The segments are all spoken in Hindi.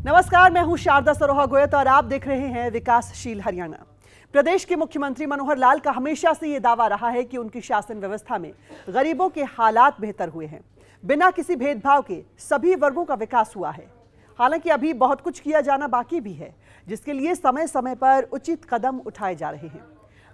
नमस्कार, मैं हूं शारदा सरोहा गोयत और आप देख रहे हैं विकासशील हरियाणा। प्रदेश के मुख्यमंत्री मनोहर लाल का हमेशा से ये दावा रहा है कि उनकी शासन व्यवस्था में गरीबों के हालात बेहतर हुए हैं। बिना किसी भेदभाव के सभी वर्गों का विकास हुआ है। हालांकि अभी बहुत कुछ किया जाना बाकी भी है, जिसके लिए समय समय पर उचित कदम उठाए जा रहे हैं।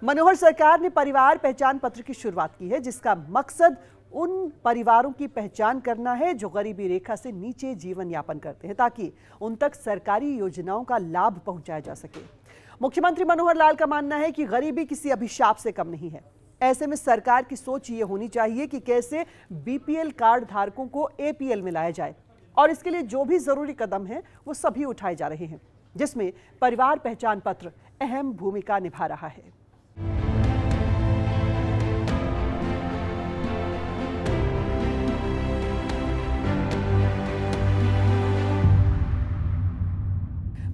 मनोहर सरकार ने परिवार पहचान पत्र की शुरुआत की है, जिसका मकसद उन परिवारों की पहचान करना है जो गरीबी रेखा से नीचे जीवन यापन करते हैं, ताकि उन तक सरकारी योजनाओं का लाभ पहुंचाया जा सके। मुख्यमंत्री मनोहर लाल का मानना है कि गरीबी किसी अभिशाप से कम नहीं है। ऐसे में सरकार की सोच ये होनी चाहिए कि कैसे बीपीएल कार्ड धारकों को एपीएल में लाया जाए, और इसके लिए जो भी जरूरी कदम है वो सभी उठाए जा रहे हैं, जिसमें परिवार पहचान पत्र अहम भूमिका निभा रहा है।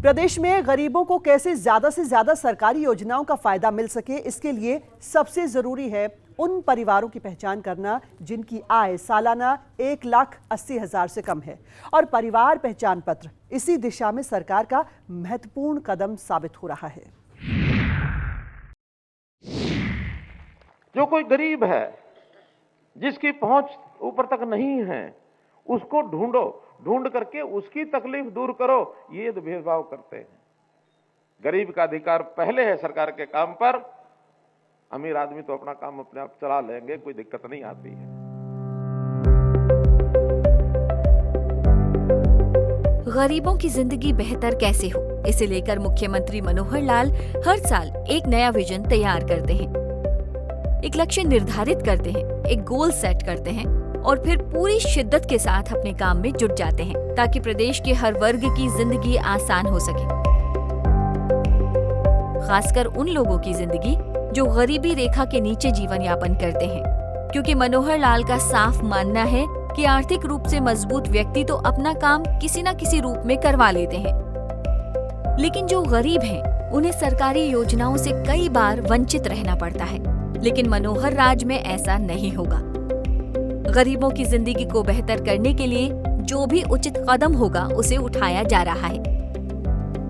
प्रदेश में गरीबों को कैसे ज्यादा से ज्यादा सरकारी योजनाओं का फायदा मिल सके, इसके लिए सबसे जरूरी है उन परिवारों की पहचान करना जिनकी आय सालाना 1,80,000 से कम है, और परिवार पहचान पत्र इसी दिशा में सरकार का महत्वपूर्ण कदम साबित हो रहा है। जो कोई गरीब है, जिसकी पहुंच ऊपर तक नहीं है, उसको ढूंढ करके उसकी तकलीफ दूर करो, ये तो भेदभाव करते हैं। गरीब का अधिकार पहले है सरकार के काम पर। अमीर आदमी तो अपना काम अपने आप चला लेंगे, कोई दिक्कत नहीं आती है। गरीबों की जिंदगी बेहतर कैसे हो, इसे लेकर मुख्यमंत्री मनोहर लाल हर साल एक नया विजन तैयार करते हैं, एक लक्ष्य निर्धारित करते हैं, एक गोल सेट करते हैं और फिर पूरी शिद्दत के साथ अपने काम में जुट जाते हैं, ताकि प्रदेश के हर वर्ग की जिंदगी आसान हो सके। खासकर उन लोगों की जिंदगी जो गरीबी रेखा के नीचे जीवन यापन करते हैं, क्योंकि मनोहर लाल का साफ मानना है कि आर्थिक रूप से मजबूत व्यक्ति तो अपना काम किसी न किसी रूप में करवा लेते हैं, लेकिन जो गरीब हैं, उन्हें सरकारी योजनाओं से कई बार वंचित रहना पड़ता है। लेकिन मनोहर राज में ऐसा नहीं होगा। गरीबों की जिंदगी को बेहतर करने के लिए जो भी उचित कदम होगा उसे उठाया जा रहा है।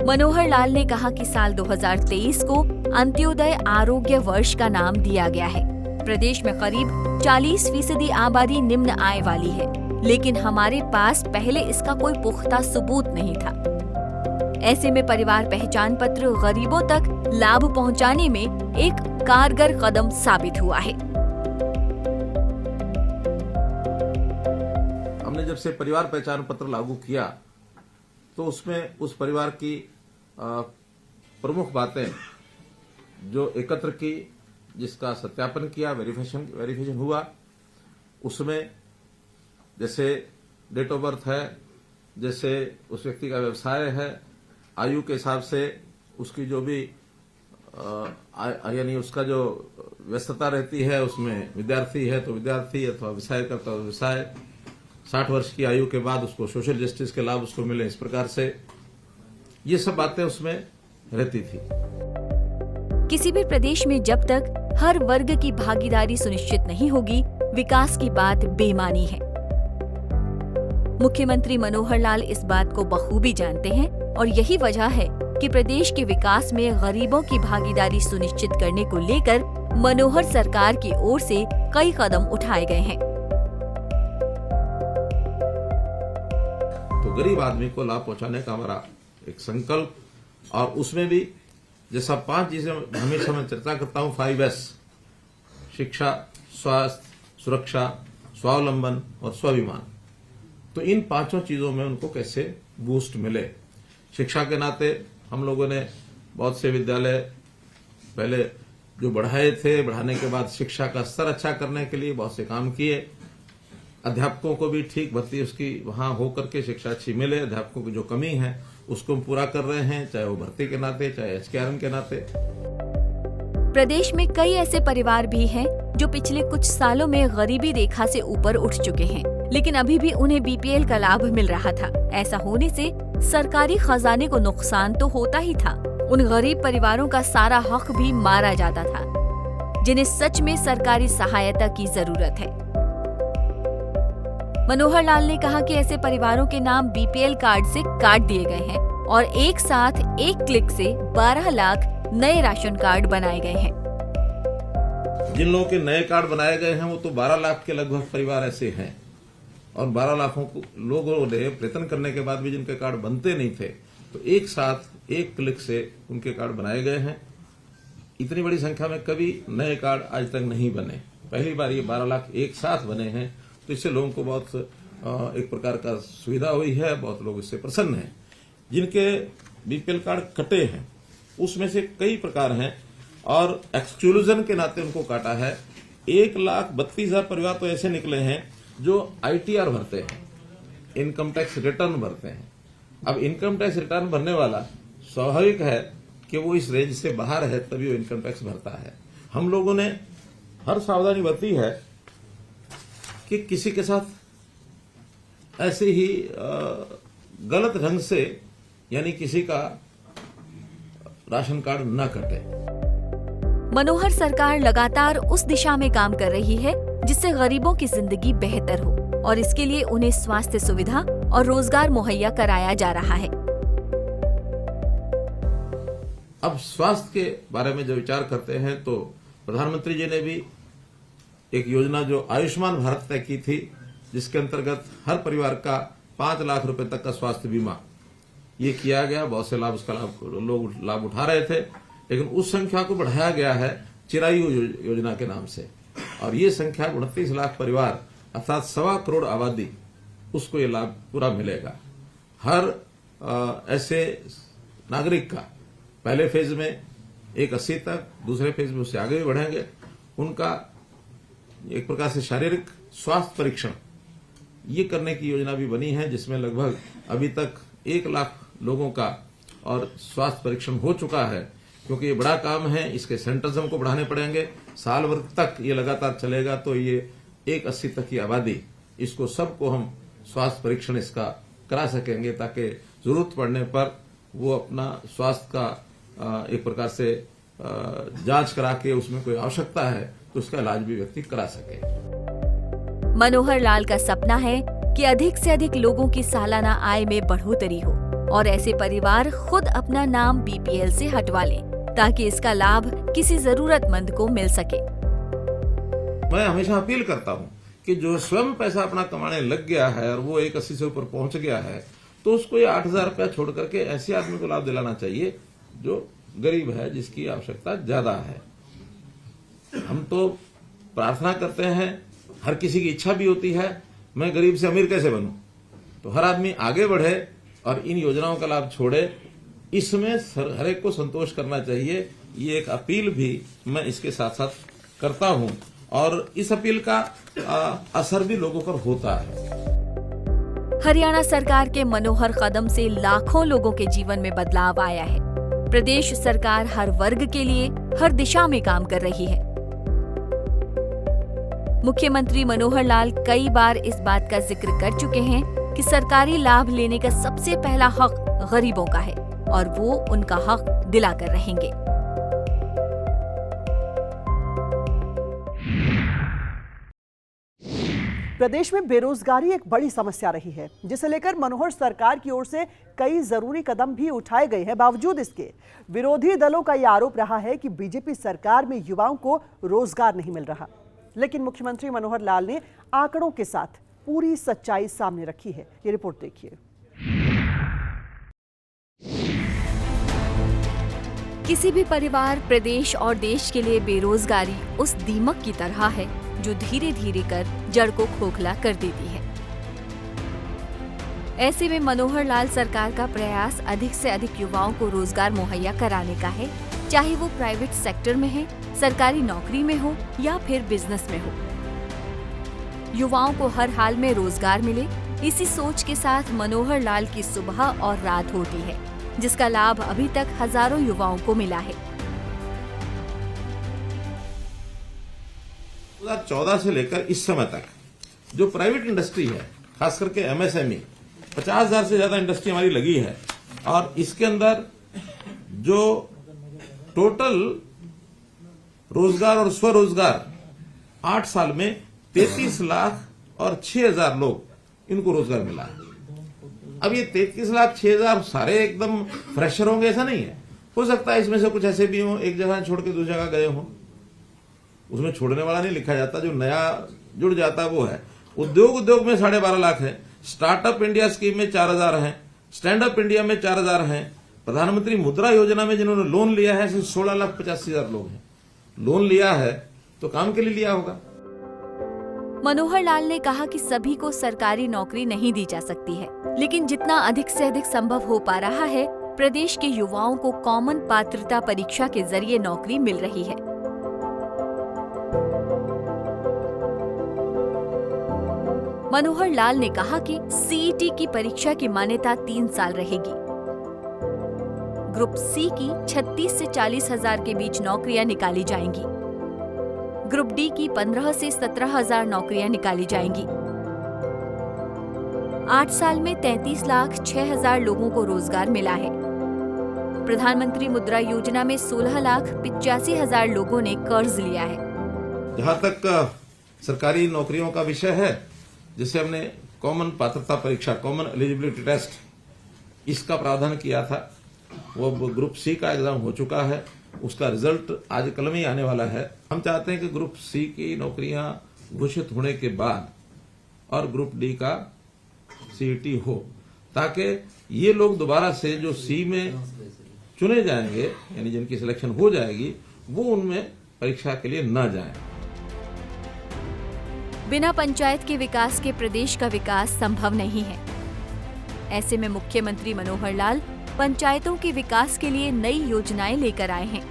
मनोहर लाल ने कहा कि साल 2023 को अंत्योदय आरोग्य वर्ष का नाम दिया गया है। प्रदेश में करीब 40% आबादी निम्न आय वाली है, लेकिन हमारे पास पहले इसका कोई पुख्ता सबूत नहीं था। ऐसे में परिवार पहचान पत्र गरीबों तक लाभ पहुंचाने में एक कारगर कदम साबित हुआ है। हमने जब से परिवार पहचान पत्र लागू किया तो उसमें उस परिवार की प्रमुख बातें जो एकत्र की, जिसका सत्यापन किया, वेरिफिकेशन हुआ, उसमें जैसे डेट ऑफ बर्थ है, जैसे उस व्यक्ति का व्यवसाय है, आयु के हिसाब से उसकी जो भी यानी उसका जो व्यस्तता रहती है, उसमें विद्यार्थी है तो विद्यार्थी, अथवा व्यवसाय करता है तो व्यवसाय, 60 वर्ष की आयु के बाद उसको सोशल जस्टिस के लाभ उसको मिले, इस प्रकार से ये सब बातें उसमें रहती थी। किसी भी प्रदेश में जब तक हर वर्ग की भागीदारी सुनिश्चित नहीं होगी, विकास की बात बेमानी है। मुख्यमंत्री मनोहर लाल इस बात को बखूबी जानते हैं, और यही वजह है कि प्रदेश के विकास में गरीबों की भागीदारी सुनिश्चित करने को लेकर मनोहर सरकार की ओर से कई कदम उठाए गए हैं। तो गरीब आदमी को लाभ पहुंचाने का हमारा एक संकल्प, और उसमें भी जैसा 5 चीजें हमेशा मैं चर्चा करता हूं, 5S: शिक्षा, स्वास्थ्य, सुरक्षा, स्वावलंबन और स्वाभिमान। तो इन 5 चीजों में उनको कैसे बूस्ट मिले। शिक्षा के नाते हम लोगों ने बहुत से विद्यालय पहले जो बढ़ाए थे, बढ़ाने के बाद शिक्षा का स्तर अच्छा करने के लिए बहुत से काम किए। अध्यापकों को भी ठीक भर्ती उसकी वहां होकर के शिक्षा अच्छी मिले। अध्यापकों की जो कमी है उसको हम पूरा कर रहे हैं, चाहे वो भर्ती के नाते, चाहे HKRM के नाते। प्रदेश में कई ऐसे परिवार भी हैं जो पिछले कुछ सालों में गरीबी रेखा से ऊपर उठ चुके हैं, लेकिन अभी भी उन्हें बीपीएल का लाभ मिल रहा था। ऐसा होने से सरकारी खजाने को नुकसान तो होता ही था, उन गरीब परिवारों का सारा हक भी मारा जाता था, जिन्हें सच में सरकारी सहायता की जरूरत है। मनोहर लाल ने कहा कि ऐसे परिवारों के नाम बीपीएल कार्ड से काट दिए गए हैं और एक साथ एक क्लिक से 12 लाख नए राशन कार्ड बनाए गए हैं। जिन लोगों के नए कार्ड बनाए गए हैं वो तो 12 लाख के लगभग परिवार ऐसे हैं, और 12 लाखों को लोगों ने प्रयत्न करने के बाद भी जिनके कार्ड बनते नहीं थे, तो एक साथ एक क्लिक से उनके कार्ड बनाए गए हैं। इतनी बड़ी संख्या में कभी नए कार्ड आज तक नहीं बने, पहली बार ये 12 लाख एक साथ बने हैं, तो इससे लोगों को बहुत एक प्रकार का सुविधा हुई है, बहुत लोग इससे प्रसन्न हैं। जिनके बीपीएल कार्ड कटे हैं उसमें से कई प्रकार हैं और एक्सक्लूजन के नाते उनको काटा है। 1,32,000 परिवार तो ऐसे निकले हैं जो आईटीआर भरते हैं, इनकम टैक्स रिटर्न भरते हैं। अब इनकम टैक्स रिटर्न भरने वाला स्वाभाविक है कि वो इस रेंज से बाहर है, तभी वो इनकम टैक्स भरता है। हम लोगों ने हर सावधानी बरती है कि किसी के साथ ऐसे ही गलत ढंग से यानी किसी का राशन कार्ड न कटे। मनोहर सरकार लगातार उस दिशा में काम कर रही है जिससे गरीबों की जिंदगी बेहतर हो और इसके लिए उन्हें स्वास्थ्य सुविधा और रोजगार मुहैया कराया जा रहा है। अब स्वास्थ्य के बारे में जो विचार करते हैं तो प्रधानमंत्री जी ने भी एक योजना जो आयुष्मान भारत तय की थी, जिसके अंतर्गत हर परिवार का 5 लाख रुपए तक का स्वास्थ्य बीमा ये किया गया। बहुत से लोग लाभ उठा रहे थे, लेकिन उस संख्या को बढ़ाया गया है चिरायु योजना के नाम से, और ये संख्या 29 लाख परिवार अर्थात 1.25 करोड़ आबादी, उसको ये लाभ पूरा मिलेगा। हर ऐसे नागरिक का पहले फेज में 180 तक, दूसरे फेज में उससे आगे भी बढ़ेंगे, उनका एक प्रकार से शारीरिक स्वास्थ्य परीक्षण ये करने की योजना भी बनी है, जिसमें लगभग अभी तक 1 लाख लोगों का और स्वास्थ्य परीक्षण हो चुका है। क्योंकि ये बड़ा काम है, इसके सेंटर्स हमको बढ़ाने पड़ेंगे, साल भर तक ये लगातार चलेगा, तो ये 180 तक की आबादी, इसको सबको हम स्वास्थ्य परीक्षण इसका करा सकेंगे, ताकि जरूरत पड़ने पर वो अपना स्वास्थ्य का एक प्रकार से जांच करा के उसमें कोई आवश्यकता है तो उसका इलाज भी व्यक्ति करा सके। मनोहर लाल का सपना है कि अधिक से अधिक लोगों की सालाना आय में बढ़ोतरी हो और ऐसे परिवार खुद अपना नाम बीपीएल से हटवा लें, ताकि इसका लाभ किसी जरूरतमंद को मिल सके। मैं हमेशा अपील करता हूं कि जो स्वयं पैसा अपना कमाने लग गया है और वो 180 से ऊपर पहुंच गया है, तो उसको ये 8,000 रुपया छोड़ करके ऐसे आदमी को लाभ दिलाना चाहिए जो गरीब है, जिसकी आवश्यकता ज्यादा है। हम तो प्रार्थना करते हैं, हर किसी की इच्छा भी होती है मैं गरीब से अमीर कैसे बनूं, तो हर आदमी आगे बढ़े और इन योजनाओं का लाभ छोड़े, इसमें हर एक को संतोष करना चाहिए। ये एक अपील भी मैं इसके साथ साथ करता हूं और इस अपील का असर भी लोगों पर होता है। हरियाणा सरकार के मनोहर कदम से लाखों लोगों के जीवन में बदलाव आया है। प्रदेश सरकार हर वर्ग के लिए हर दिशा में काम कर रही है। मुख्यमंत्री मनोहर लाल कई बार इस बात का जिक्र कर चुके हैं कि सरकारी लाभ लेने का सबसे पहला हक गरीबों का है और वो उनका हक दिलाकर रहेंगे। प्रदेश में बेरोजगारी एक बड़ी समस्या रही है, जिसे लेकर मनोहर सरकार की ओर से कई जरूरी कदम भी उठाए गए हैं। बावजूद इसके विरोधी दलों का यह आरोप रहा है कि बीजेपी सरकार में युवाओं को रोजगार नहीं मिल रहा। लेकिन मुख्यमंत्री मनोहर लाल ने आंकड़ों के साथ पूरी सच्चाई सामने रखी है। ये रिपोर्ट देखिए। किसी भी परिवार, प्रदेश और देश के लिए बेरोजगारी उस दीमक की तरह है जो धीरे धीरे कर जड़ को खोखला कर देती है। ऐसे में मनोहर लाल सरकार का प्रयास अधिक से अधिक युवाओं को रोजगार मुहैया कराने का है, चाहे वो प्राइवेट सेक्टर में है, सरकारी नौकरी में हो या फिर बिजनेस में हो। युवाओं को हर हाल में रोजगार मिले, इसी सोच के साथ मनोहर लाल की सुबह और रात होती है, जिसका लाभ अभी तक हजारों युवाओं को मिला है। 2014 से लेकर इस समय तक जो प्राइवेट इंडस्ट्री है, खास करके एमएसएमई, 50,000 से ज्यादा इंडस्ट्री हमारी लगी है और इसके अंदर जो टोटल रोजगार और स्वरोजगार 8 साल में 33 लाख और 6,000 लोग इनको रोजगार मिला है। अब ये 33,06,000 सारे एकदम फ्रेशर होंगे ऐसा नहीं है, हो सकता है इसमें से कुछ ऐसे भी हों एक जगह छोड़ के दूसरी जगह गए हों, उसमें छोड़ने वाला नहीं लिखा जाता, जो नया जुड़ जाता है वो है। उद्योग में 12.5 लाख है, स्टार्टअप इंडिया स्कीम में 4,000 है, स्टैंड अप इंडिया में 4,000 है, प्रधानमंत्री मुद्रा योजना में जिन्होंने लोन लिया है 16,85,000 लोग हैं। लोन लिया है तो काम के लिए लिया होगा। मनोहर लाल ने कहा कि सभी को सरकारी नौकरी नहीं दी जा सकती है, लेकिन जितना अधिक से अधिक संभव हो पा रहा है, प्रदेश के युवाओं को कॉमन पात्रता परीक्षा के जरिए नौकरी मिल रही है। मनोहर लाल ने कहा कि सीईटी की परीक्षा की मान्यता 3 साल रहेगी। ग्रुप सी की 36 से 40 हजार के बीच नौकरियां निकाली जाएंगी। ग्रुप डी की 15 से 17 हजार नौकरियां निकाली जाएंगी। 8 साल में 33,06,000 लोगों को रोजगार मिला है। प्रधानमंत्री मुद्रा योजना में 16,85,000 लोगों ने कर्ज लिया है। जहां तक सरकारी नौकरियों का विषय है, जिसे हमने कॉमन पात्रता परीक्षा, कॉमन एलिजिबिलिटी टेस्ट, इसका प्रावधान किया था, वो ग्रुप सी का एग्जाम हो चुका है, उसका रिजल्ट आज कल में ही आने वाला है। हम चाहते हैं कि ग्रुप सी की नौकरियां घोषित होने के बाद और ग्रुप डी का सीईटी हो, ताकि ये लोग दोबारा से जो सी में चुने जाएंगे, यानी जिनकी सिलेक्शन हो जाएगी, वो उनमें परीक्षा के लिए न जाएं। बिना पंचायत के विकास के प्रदेश का विकास संभव नहीं है। ऐसे में मुख्यमंत्री मनोहर लाल पंचायतों के विकास के लिए नई योजनाएं लेकर आए हैं।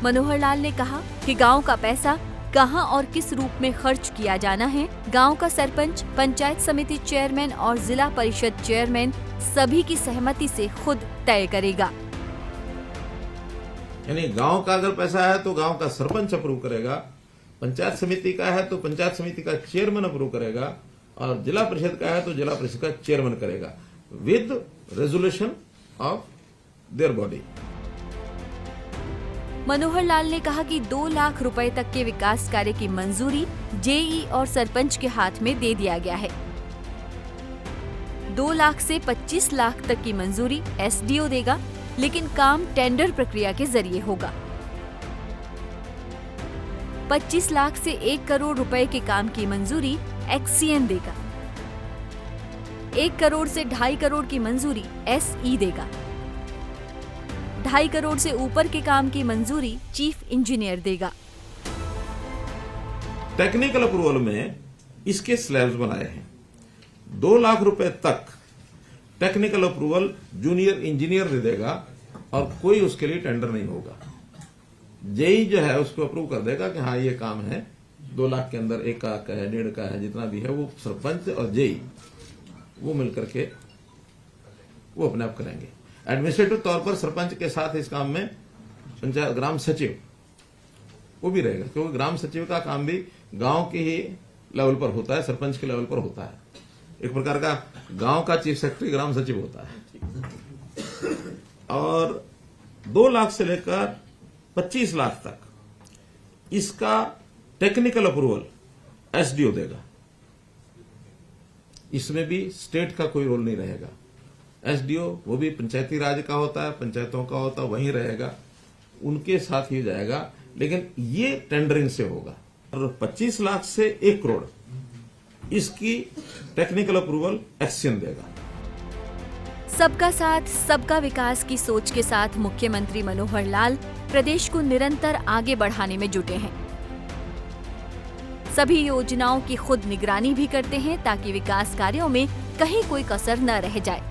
मनोहर लाल ने कहा कि गांव का पैसा कहां और किस रूप में खर्च किया जाना है, गांव का सरपंच, पंचायत समिति चेयरमैन और जिला परिषद चेयरमैन सभी की सहमति से खुद तय करेगा। यानी गांव का अगर पैसा है तो गांव का सरपंच अप्रूव करेगा, पंचायत समिति का है तो पंचायत समिति का चेयरमैन अप्रूव करेगा, और जिला परिषद का है तो जिला परिषद का चेयरमैन करेगा, with resolution of their body. Manohar Lal ने कहा कि 2 लाख रुपए तक के विकास कार्य की मंजूरी जेई और सरपंच के हाथ में दे दिया गया है। 2 लाख से 25 लाख तक की मंजूरी एसडीओ देगा, लेकिन काम टेंडर प्रक्रिया के जरिए होगा। 25 लाख से 1 करोड़ रुपए के काम की मंजूरी एक्सीएन देगा। 1 करोड़ से 2.5 करोड़ की मंजूरी एसई देगा। 2.5 करोड़ से ऊपर के काम की मंजूरी चीफ इंजीनियर देगा। टेक्निकल अप्रूवल में इसके स्लैब्स बनाए हैं। 2 लाख रुपए तक टेक्निकल अप्रूवल जूनियर इंजीनियर दे देगा और कोई उसके लिए टेंडर नहीं होगा। जेई जो है उसको अप्रूव कर देगा कि हाँ ये काम है, 2 लाख के अंदर 1 लाख का है, 1.5 का है, जितना भी है वो सरपंच और जेई वो मिलकर के वो अपने आप करेंगे। एडमिनिस्ट्रेटिव तौर पर सरपंच के साथ इस काम में पंचायत ग्राम सचिव वो भी रहेगा, क्योंकि ग्राम सचिव का काम भी गांव के ही लेवल पर होता है, सरपंच के लेवल पर होता है। एक प्रकार का गांव का चीफ सेक्रेटरी ग्राम सचिव होता है। और 2 लाख से लेकर 25 लाख तक इसका टेक्निकल अप्रूवल एसडीओ देगा। इसमें भी स्टेट का कोई रोल नहीं रहेगा। एसडीओ वो भी पंचायती राज का होता है, पंचायतों का होता है, वहीं रहेगा, उनके साथ ही जाएगा, लेकिन ये टेंडरिंग से होगा। और 25 लाख से 1 करोड़ इसकी टेक्निकल अप्रूवल एक्सीएन देगा। सबका साथ सबका विकास की सोच के साथ मुख्यमंत्री मनोहर लाल प्रदेश को निरंतर आगे बढ़ाने में जुटे हैं। सभी योजनाओं की खुद निगरानी भी करते हैं ताकि विकास कार्यों में कहीं कोई कसर न रह जाए।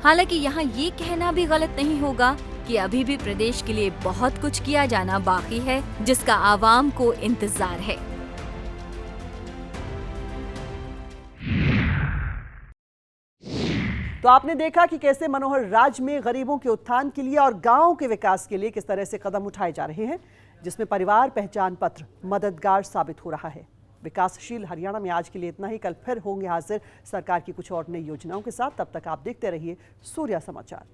हालांकि यहाँ ये कहना भी गलत नहीं होगा कि अभी भी प्रदेश के लिए बहुत कुछ किया जाना बाकी है, जिसका आवाम को इंतजार है। तो आपने देखा कि कैसे मनोहर राज में गरीबों के उत्थान के लिए और गांवों के विकास के लिए किस तरह से कदम उठाए जा रहे हैं, जिसमें परिवार पहचान पत्र मददगार साबित हो रहा है। विकासशील हरियाणा में आज के लिए इतना ही। कल फिर होंगे हाजिर सरकार की कुछ और नई योजनाओं के साथ। तब तक आप देखते रहिए सूर्या समाचार।